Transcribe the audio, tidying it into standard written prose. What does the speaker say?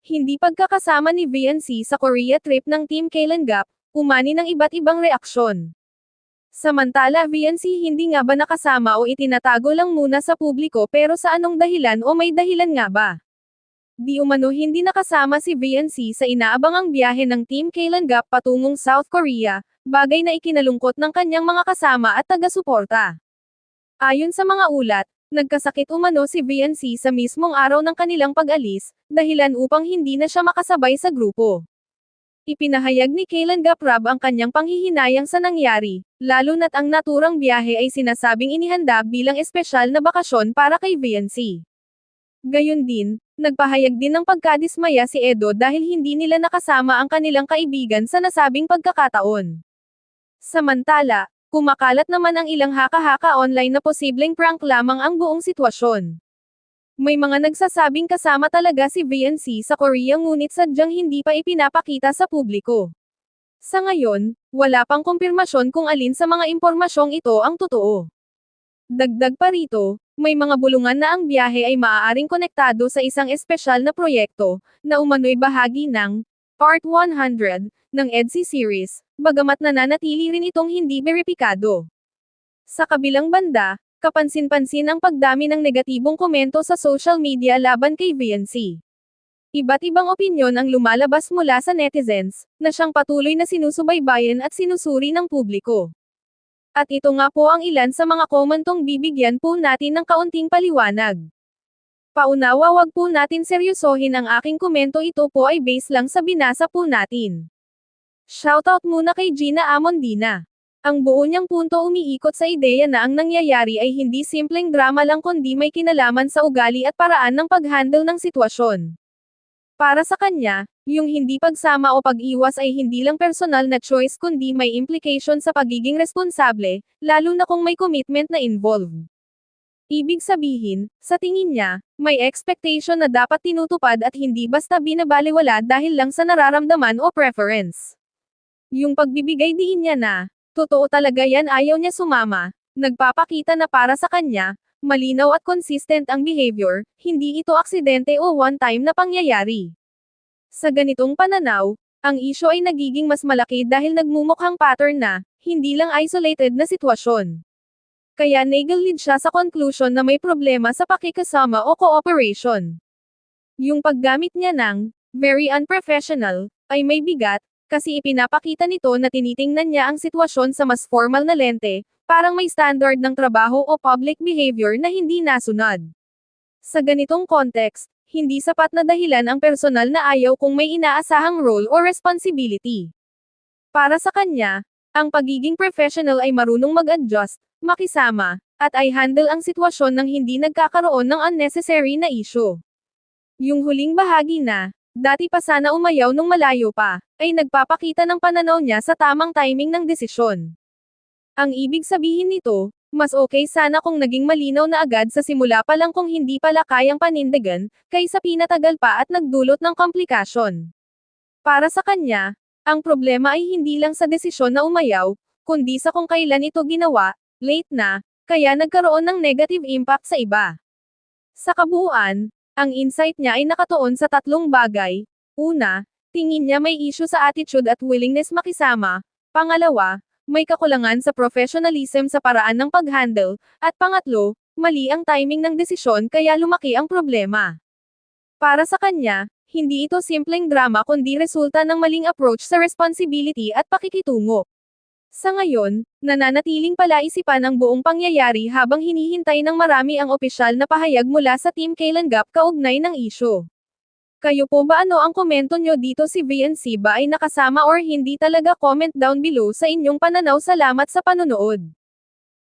hindi pagkakasama ni VNC sa Korea trip ng Team Kailangap, umani ng iba't ibang reaksyon. Samantala VNC hindi nga ba nakasama o itinatago lang muna sa publiko pero sa anong dahilan o may dahilan nga ba? Di umano hindi nakasama si VNC sa inaabangang biyahe ng Team Kailangap patungong South Korea, bagay na ikinalungkot ng kanyang mga kasama at taga-suporta. Ayon sa mga ulat, nagkasakit umano si VNC sa mismong araw ng kanilang pag-alis, dahilan upang hindi na siya makasabay sa grupo. Ipinahayag ni Kailangap Rob ang kanyang panghihinayang sa nangyari, lalo na't ang naturang biyahe ay sinasabing inihanda bilang espesyal na bakasyon para kay VNC. Gayon din, nagpahayag din ng pagkadismaya si Edo dahil hindi nila nakasama ang kanilang kaibigan sa nasabing pagkakataon. Samantala, kumakalat naman ang ilang haka-haka online na posibleng prank lamang ang buong sitwasyon. May mga nagsasabing kasama talaga si VNC sa Korea ngunit sadyang hindi pa ipinapakita sa publiko. Sa ngayon, wala pang kumpirmasyon kung alin sa mga impormasyong ito ang totoo. Dagdag pa rito, may mga bulungan na ang biyahe ay maaaring konektado sa isang espesyal na proyekto, na umano'y bahagi ng Part 100 ng EDSI series, bagamat nananatili rin itong hindi beripikado. Sa kabilang banda, kapansin-pansin ang pagdami ng negatibong komento sa social media laban kay VNC. Iba't ibang opinyon ang lumalabas mula sa netizens, na siyang patuloy na sinusubaybayan at sinusuri ng publiko. At ito nga po ang ilan sa mga komentong bibigyan po natin ng kaunting paliwanag. Paunawa, wag po natin seryosohin ang aking komento, ito po ay base lang sa binasa po natin. Shoutout muna kay Gina Amondina. Ang buo niyang punto umiikot sa ideya na ang nangyayari ay hindi simpleng drama lang kundi may kinalaman sa ugali at paraan ng pag-handle ng sitwasyon. Para sa kanya, yung hindi pagsama o pag-iwas ay hindi lang personal na choice kundi may implication sa pagiging responsable, lalo na kung may commitment na involved. Ibig sabihin, sa tingin niya, may expectation na dapat tinutupad at hindi basta binabalewala dahil lang sa nararamdaman o preference. Yung pagbibigay diin niya na, totoo talaga yan, ayaw niya sumama, nagpapakita na para sa kanya, malinaw at consistent ang behavior, hindi ito aksidente o one-time na pangyayari. Sa ganitong pananaw, ang issue ay nagiging mas malaki dahil nagmumukhang pattern na, hindi lang isolated na sitwasyon. Kaya nag-lead siya sa conclusion na may problema sa pakikasama o cooperation. Yung paggamit niya ng very unprofessional ay may bigat, kasi ipinapakita nito na tinitingnan niya ang sitwasyon sa mas formal na lente, parang may standard ng trabaho o public behavior na hindi nasunod. Sa ganitong context, hindi sapat na dahilan ang personal na ayaw kung may inaasahang role o responsibility. Para sa kanya, ang pagiging professional ay marunong mag-adjust, makisama, at ay handle ang sitwasyon nang hindi nagkakaroon ng unnecessary na issue. Yung huling bahagi na, dati pa sana umayaw nung malayo pa, ay nagpapakita ng pananaw niya sa tamang timing ng desisyon. Ang ibig sabihin nito, mas okay sana kung naging malinaw na agad sa simula pa lang kung hindi pala kayang panindigan, kaysa pinatagal pa at nagdulot ng komplikasyon. Para sa kanya, ang problema ay hindi lang sa desisyon na umayaw, kundi sa kung kailan ito ginawa, late na, kaya nagkaroon ng negative impact sa iba. Sa kabuuan, ang insight niya ay nakatuon sa tatlong bagay. Una, tingin niya may issue sa attitude at willingness makisama. Pangalawa, may kakulangan sa professionalism sa paraan ng pag-handle. At pangatlo, mali ang timing ng desisyon kaya lumaki ang problema. Para sa kanya, hindi ito simpleng drama kundi resulta ng maling approach sa responsibility at pakikitungo. Sa ngayon, nananatiling palaisipan ang buong pangyayari habang hinihintay ng marami ang opisyal na pahayag mula sa Team Kailangap kaugnay ng issue. Kayo po ba, ano ang komento nyo dito, si VNC ba ay nakasama or hindi talaga? Comment down below sa inyong pananaw. Salamat sa panonood.